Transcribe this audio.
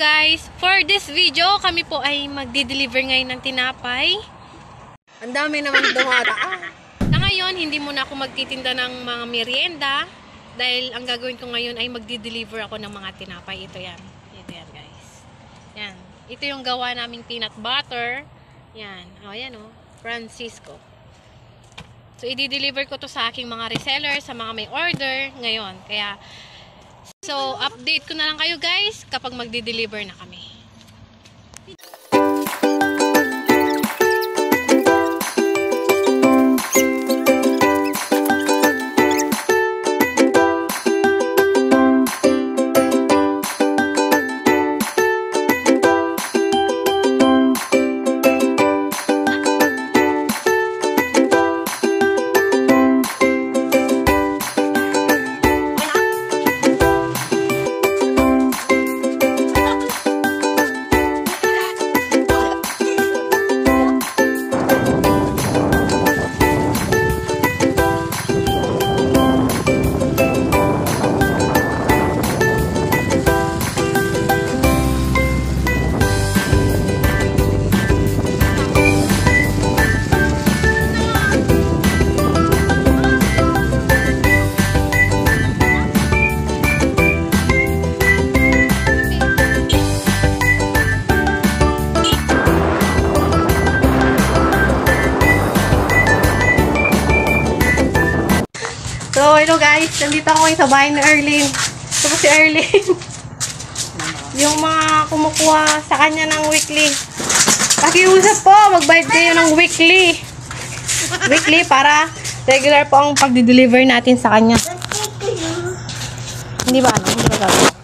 Guys, for this video, kami po ay magdi-deliver ngayon ng tinapay. Ang dami naman dumataan. Na ngayon, hindi muna ako magtitinda ng mga merienda dahil ang gagawin ko ngayon ay magdi-deliver ako ng mga tinapay. Ito yan. Ito yan, guys. Yan. Ito yung gawa naming peanut butter. Yan. O, yan o. Francisco. So, i-deliver ko to sa aking mga resellers, sa mga may order ngayon. Kaya, so, update ko na lang kayo guys kapag magdi-deliver na kami. So, hello guys. Nandito ako ngayon sa bahay ni Erlyn. Ito po si Erlyn. Yung mga kumukuha sa kanya ng weekly. Pakiusap po, magbayad kayo ng weekly. Weekly para regular po ang pagdi-deliver natin sa kanya. Hindi ba ano? Hindi ba gagawin?